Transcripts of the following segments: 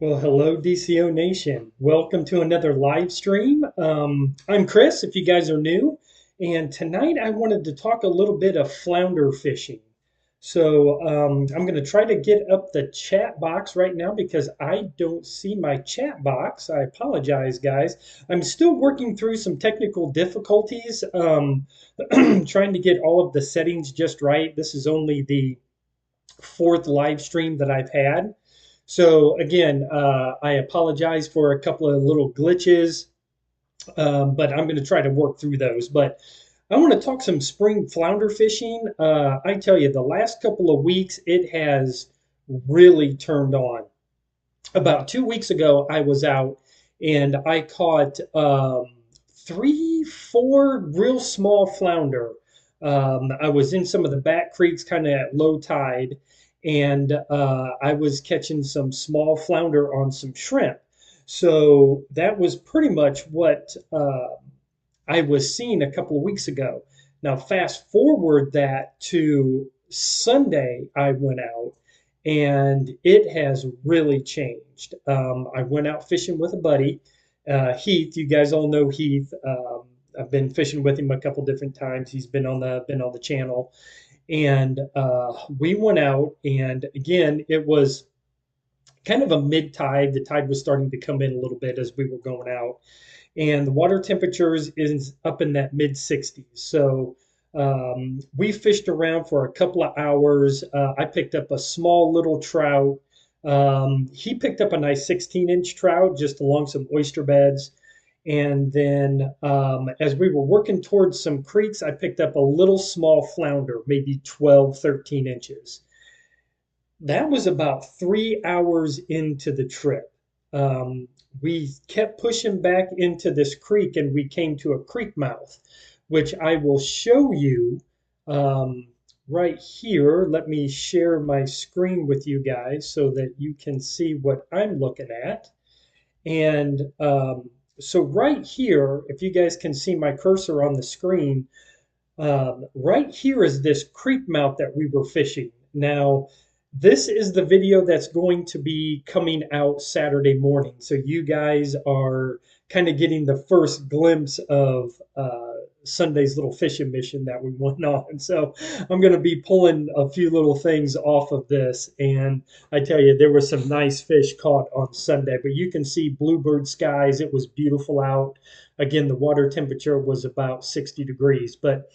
Well, hello, DCO Nation. Welcome to another live stream. I'm Chris, if you guys are new, and tonight I wanted to talk a little bit of flounder fishing. I'm going to try to get up the chat box right now because I don't see my chat box. I apologize, guys. I'm still working through some technical difficulties, trying to get all of the settings just right. This is only the fourth live stream that I've had. So again, I apologize for a couple of little glitches, but I'm going to try to work through those. But I want to talk some spring flounder fishing. I tell you, the last couple of weeks, it has really turned on. About 2 weeks ago, I was out and I caught three, four real small flounder. I was in some of the back creeks, kind of at low tide, and I was catching some small flounder on some shrimp. So that was pretty much what I was seeing a couple of weeks ago. Now, fast forward that to Sunday, I went out and it has really changed. I went out fishing with a buddy, Heath. You guys all know Heath. I've been fishing with him a couple different times. He's been on the channel, and we went out. And again, it was kind of a mid tide. The tide was starting to come in a little bit as we were going out, and the water temperatures is up in that mid 60s. So we fished around for a couple of hours. I picked up a small little trout. He picked up a nice 16-inch trout just along some oyster beds. And then as we were working towards some creeks, I picked up a little small flounder, maybe 12, 13 inches. That was about 3 hours into the trip. We kept pushing back into this creek and we came to a creek mouth, which I will show you right here. Let me share my screen with you guys so that you can see what I'm looking at. And so right here, if you guys can see my cursor on the screen, right here is this creek mouth that we were fishing. Now, this is the video that's going to be coming out Saturday morning. So you guys are kind of getting the first glimpse of Sunday's little fishing mission that we went on. So I'm going to be pulling a few little things off of this. And I tell you, there were some nice fish caught on Sunday, but you can see bluebird skies. It was beautiful out. Again, the water temperature was about 60 degrees, but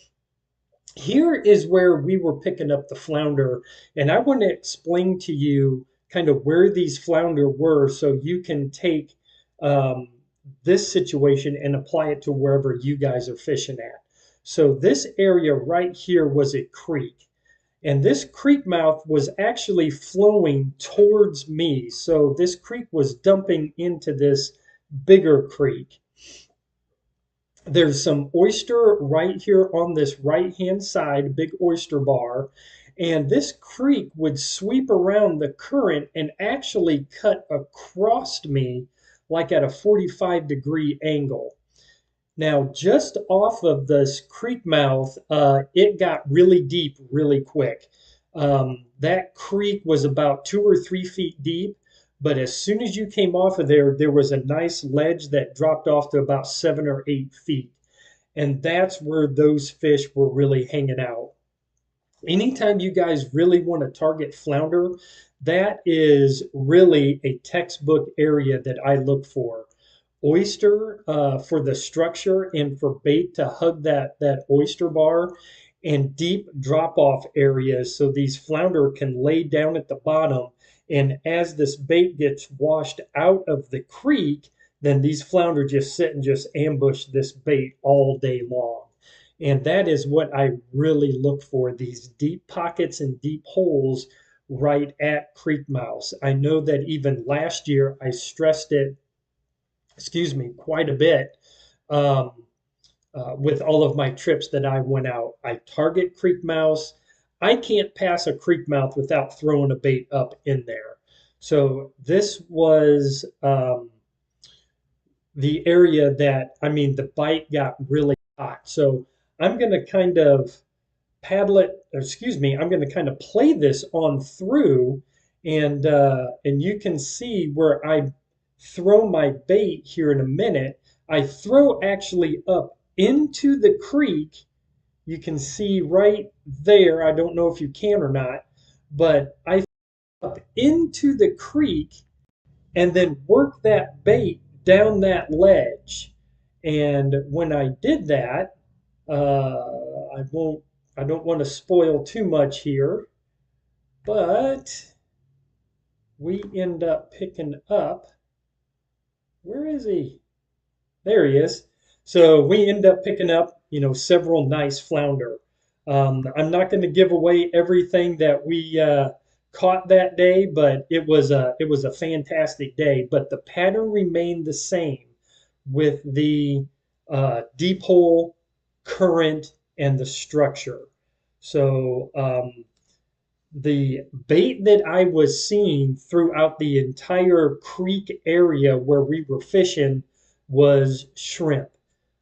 here is where we were picking up the flounder, and I want to explain to you kind of where these flounder were so you can take um, this situation and apply it to wherever you guys are fishing at. So this area right here was a creek, and this creek mouth was actually flowing towards me. So this creek was dumping into this bigger creek. There's some oyster right here on this right hand side, big oyster bar. And this creek would sweep around the current and actually cut across me like at a 45-degree angle. Now, just off of this creek mouth, it got really deep really quick. That creek was about 2 or 3 feet deep, but as soon as you came off of there, there was a nice ledge that dropped off to about 7 or 8 feet. And that's where those fish were really hanging out. Anytime you guys really want to target flounder, that is really a textbook area that I look for. Oyster for the structure and for bait to hug that oyster bar, and deep drop off areas so these flounder can lay down at the bottom. And as this bait gets washed out of the creek, then these flounder just sit and just ambush this bait all day long. And that is what I really look for, these deep pockets and deep holes right at creek mouths. I know that even last year I stressed it, excuse me, quite a bit um, with all of my trips that I went out. I target creek mouths. I can't pass a creek mouth without throwing a bait up in there. So this was the area that, I mean, the bite got really hot. So I'm going to kind of paddle it, excuse me, I'm going to kind of play this on through and you can see where I throw my bait here in a minute. I throw actually up into the creek. You can see right there. I don't know if you can or not, but I throw up into the creek and then work that bait down that ledge. And when I did that, I won't. I don't want to spoil too much here, but we end up picking up. Where is he? There he is. So we end up picking up, several nice flounder. I'm not going to give away everything that we caught that day, but it was a fantastic day. But the pattern remained the same with the deep hole, current, and the structure. So the bait that I was seeing throughout the entire creek area where we were fishing was shrimp.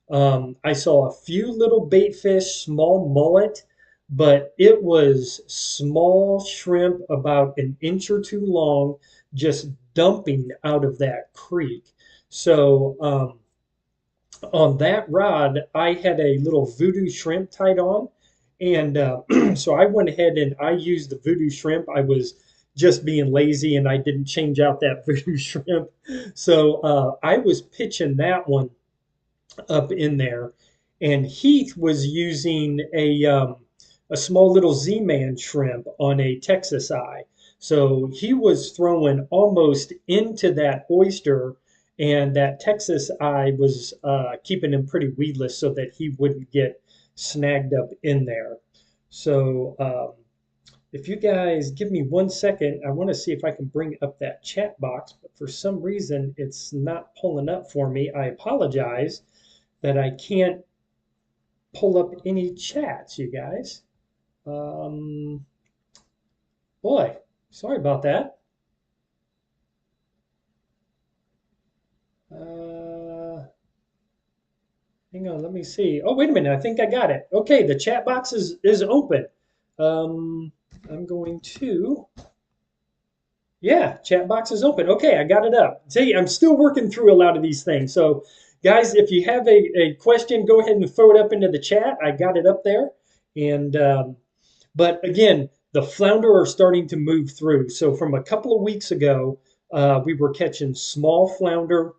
I saw a few little bait fish, small mullet, but it was small shrimp about an inch or two long, just dumping out of that creek. So on that rod, I had a little voodoo shrimp tied on. And so I went ahead and I used the voodoo shrimp. I was just being lazy and I didn't change out that voodoo shrimp. So I was pitching that one up in there. And Heath was using a small little Z-Man shrimp on a Texas eye. So he was throwing almost into that oyster, and that Texas eye was keeping him pretty weedless so that he wouldn't get snagged up in there. So if you guys give me 1 second, I want to see if I can bring up that chat box, but for some reason it's not pulling up for me. I apologize that I can't pull up any chats, you guys. Um, Boy, sorry about that. Uh, Hang on, let me see. Oh, wait a minute. I think I got it. Okay, the chat box is open. Um, I'm going to. Yeah, chat box is open. Okay, I got it up. See, I'm still working through a lot of these things. So, guys, if you have a question, go ahead and throw it up into the chat. I got it up there. And but again, the flounder are starting to move through. So from a couple of weeks ago, we were catching small flounder,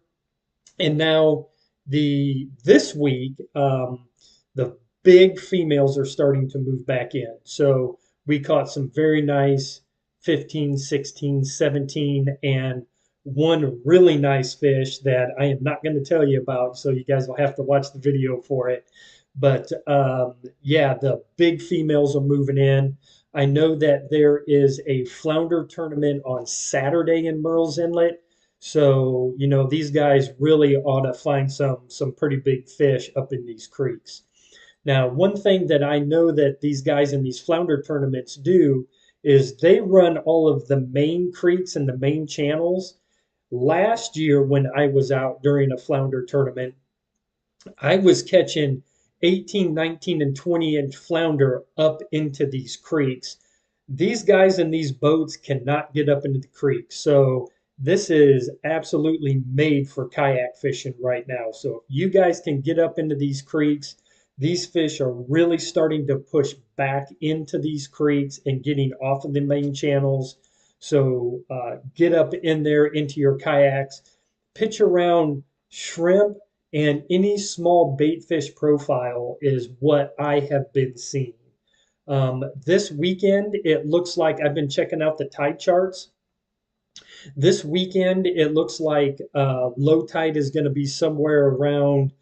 and now the this week, the big females are starting to move back in. So we caught some very nice 15, 16, 17, and one really nice fish that I am not going to tell you about. So you guys will have to watch the video for it. But yeah, the big females are moving in. I know that there is a flounder tournament on Saturday in Merle's Inlet. So, these guys really ought to find some pretty big fish up in these creeks. Now, one thing that I know that these guys in these flounder tournaments do is they run all of the main creeks and the main channels. Last year, when I was out during a flounder tournament, I was catching 18, 19, and 20-inch flounder up into these creeks. These guys in these boats cannot get up into the creek. So this is absolutely made for kayak fishing right now. So if you guys can get up into these creeks, these fish are really starting to push back into these creeks and getting off of the main channels. So get up in there into your kayaks, pitch around shrimp, and any small bait fish profile is what I have been seeing. This weekend, it looks like I've been checking out the tide charts. This weekend, it looks like low tide is going to be somewhere around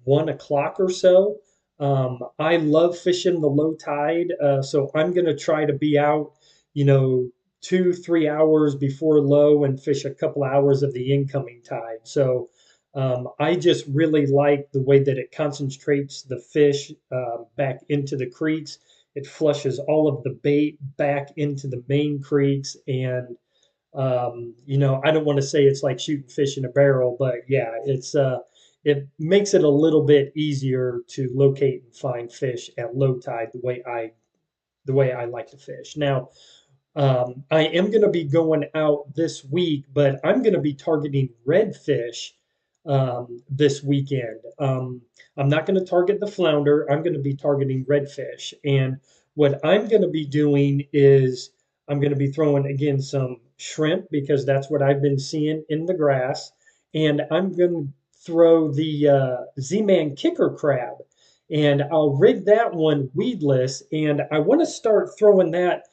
1 o'clock or so. I love fishing the low tide, so I'm going to try to be out, you know, 2, 3 hours before low and fish a couple hours of the incoming tide. So I just really like the way that it concentrates the fish back into the creeks. It flushes all of the bait back into the main creeks, and I don't want to say it's like shooting fish in a barrel, but yeah, it makes it a little bit easier to locate and find fish at low tide the way I like to fish. Now, I am going to be going out this week, but I'm going to be targeting redfish this weekend. I'm not going to target the flounder. I'm going to be targeting redfish. And what I'm going to be doing is I'm going to be throwing again some shrimp because that's what I've been seeing in the grass. And I'm going to throw the Z-Man kicker crab. And I'll rig that one weedless. And I want to start throwing that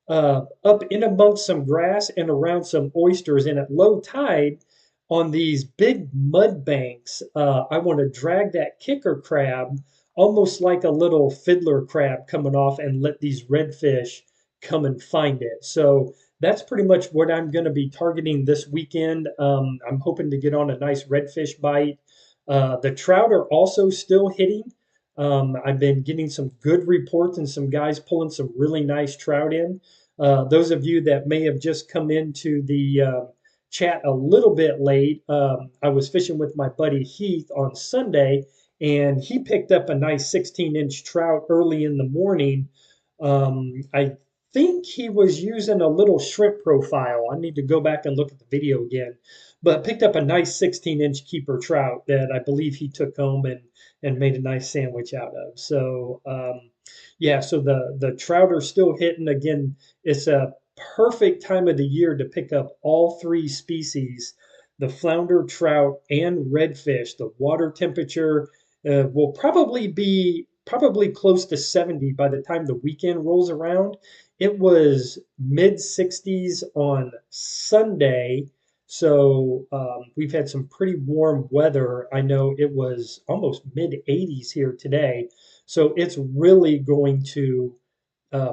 up in amongst some grass and around some oysters. And at low tide, on these big mud banks, I want to drag that kicker crab almost like a little fiddler crab coming off and let these redfish come and find it. So that's pretty much what I'm going to be targeting this weekend. I'm hoping to get on a nice redfish bite. The trout are also still hitting. I've been getting some good reports and some guys pulling some really nice trout in. Those of you that may have just come into the chat a little bit late, I was fishing with my buddy Heath on Sunday, and he picked up a nice 16-inch trout early in the morning. I think he was using a little shrimp profile. I need to go back and look at the video again, but picked up a nice 16-inch keeper trout that I believe he took home and made a nice sandwich out of. So yeah, so the trout are still hitting again. It's a perfect time of the year to pick up all three species, the flounder, trout, and redfish. The water temperature will probably be probably close to 70 by the time the weekend rolls around. It was mid 60s on Sunday. So we've had some pretty warm weather. I know it was almost mid 80s here today. So it's really going to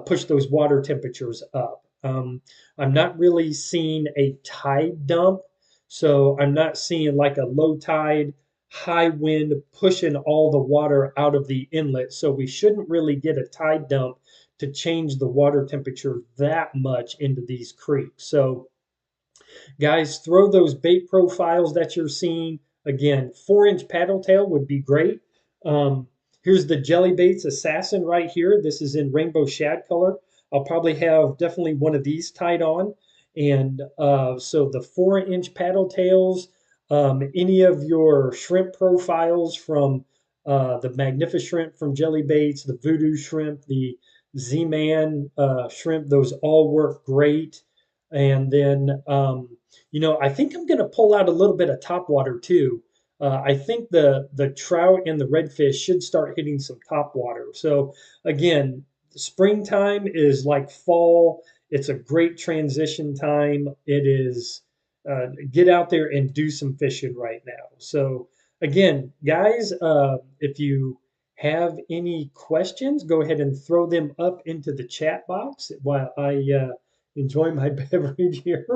push those water temperatures up. I'm not really seeing a tide dump, so I'm not seeing like a low tide, high wind pushing all the water out of the inlet. So we shouldn't really get a tide dump to change the water temperature that much into these creeks. So guys, throw those bait profiles that you're seeing. Again, 4-inch paddle tail would be great. Um, Here's the jelly baits assassin right here. This is in rainbow shad color. I'll probably have definitely one of these tied on. And so the 4-inch paddle tails, any of your shrimp profiles from the magnificent shrimp from jelly baits, the voodoo shrimp, the Z-Man shrimp, those all work great. And then I think I'm going to pull out a little bit of topwater too. I think the trout and the redfish should start hitting some topwater. So again, springtime is like fall. It's a great transition time. It is get out there and do some fishing right now. So again, guys, if you have any questions, go ahead and throw them up into the chat box while I enjoy my beverage here.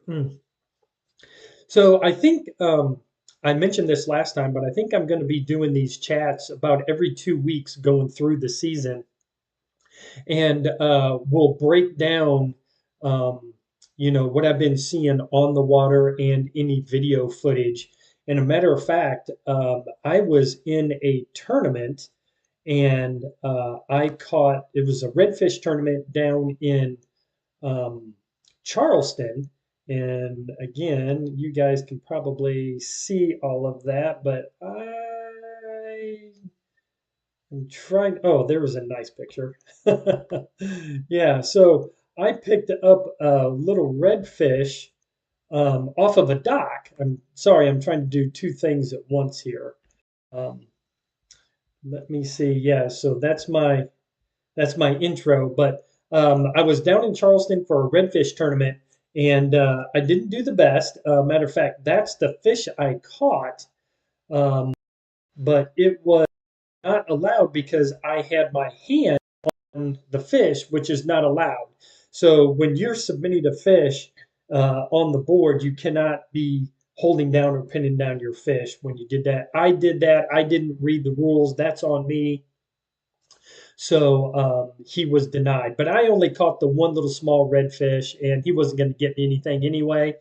Hmm. So I think I mentioned this last time, but I think I'm going to be doing these chats about every 2 weeks going through the season, and we'll break down, what I've been seeing on the water and any video footage. And a matter of fact, I was in a tournament and I caught it was a redfish tournament down in um, Charleston. And again, you guys can probably see all of that, but I am trying. Oh, there was a nice picture. Yeah, so I picked up a little redfish off of a dock. I'm sorry, I'm trying to do two things at once here. Um, Let me see. Yeah, so that's my intro. But I was down in Charleston for a redfish tournament, and I didn't do the best. Matter of fact, that's the fish I caught, um, but it was not allowed because I had my hand on the fish, which is not allowed. So when you're submitting a fish on the board, you cannot be holding down or pinning down your fish when you did that. I did that. I didn't read the rules. That's on me. So he was denied. But I only caught the one little small redfish, and he wasn't going to get me anything anyway.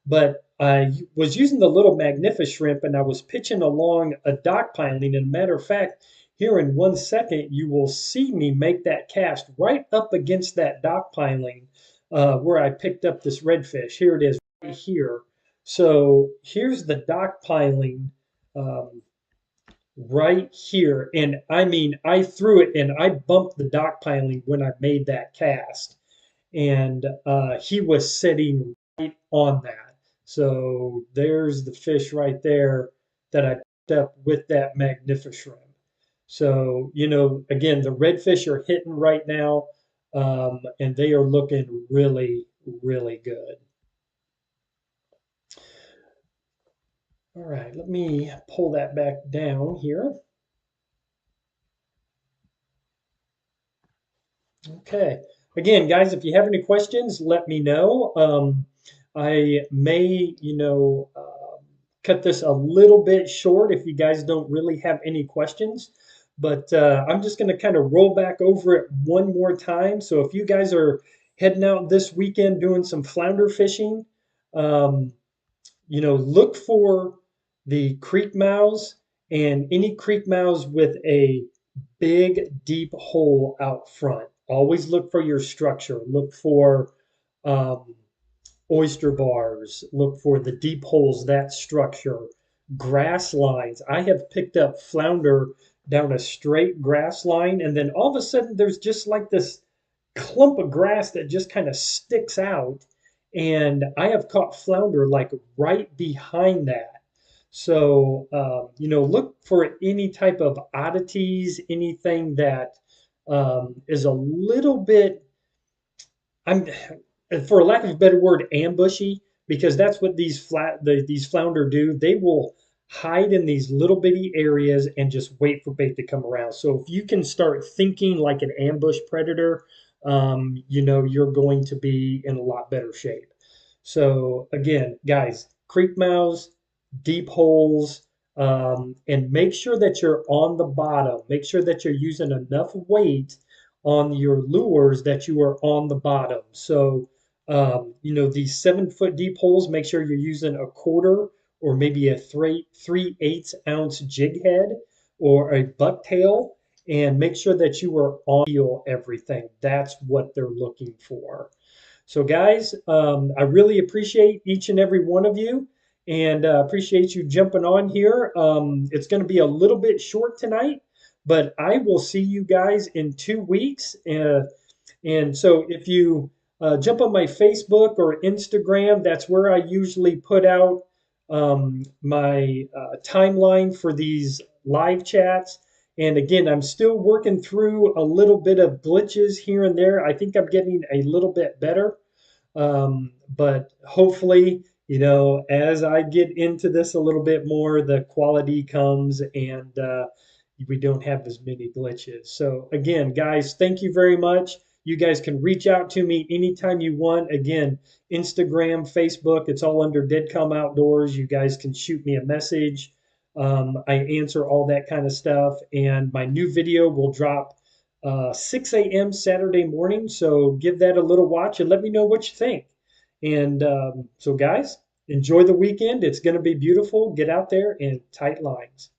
But I was using the little magnificent shrimp, and I was pitching along a dock piling. And a matter of fact, here in 1 second, you will see me make that cast right up against that dock piling where I picked up this redfish. Here it is right here. So here's the dock piling um, right here. And I mean, I threw it and I bumped the dock piling when I made that cast. And he was sitting right on that. So there's the fish right there that I picked up with that magnificent. So, again, the redfish are hitting right now, and they are looking really, really good. All right, let me pull that back down here. Okay. Again, guys, if you have any questions, let me know. I may, cut this a little bit short if you guys don't really have any questions. But I'm just going to kind of roll back over it one more time. So if you guys are heading out this weekend doing some flounder fishing, um, look for the creek mouths and any creek mouths with a big, deep hole out front. Always look for your structure. Look for um, oyster bars. Look for the deep holes, that structure. Grass lines. I have picked up flounder down a straight grass line, and then all of a sudden there's just like this clump of grass that just kind of sticks out. And I have caught flounder like right behind that. So, look for any type of oddities, anything that is a little bit, I'm, for lack of a better word, ambushy, because that's what these flounder do. They will hide in these little bitty areas and just wait for bait to come around. So if you can start thinking like an ambush predator, you're going to be in a lot better shape. So again, guys, creek mouths, deep holes, and make sure that you're on the bottom. Make sure that you're using enough weight on your lures that you are on the bottom. So, these 7 foot deep holes, make sure you're using a quarter or maybe a 3/8 ounce jig head or a bucktail, and make sure that you are on feel everything. That's what they're looking for. So, guys, I really appreciate each and every one of you and appreciate you jumping on here. It's going to be a little bit short tonight, but I will see you guys in 2 weeks. And so if you jump on my Facebook or Instagram, that's where I usually put out my timeline for these live chats. And again, I'm still working through a little bit of glitches here and there. I think I'm getting a little bit better. But hopefully, as I get into this a little bit more, the quality comes and we don't have as many glitches. So, again, guys, thank you very much. You guys can reach out to me anytime you want. Again, Instagram, Facebook, it's all under Dead Calm Outdoors. You guys can shoot me a message. I answer all that kind of stuff. And my new video will drop 6 a.m. Saturday morning. So give that a little watch and let me know what you think. And so, guys, enjoy the weekend. It's going to be beautiful. Get out there and tight lines.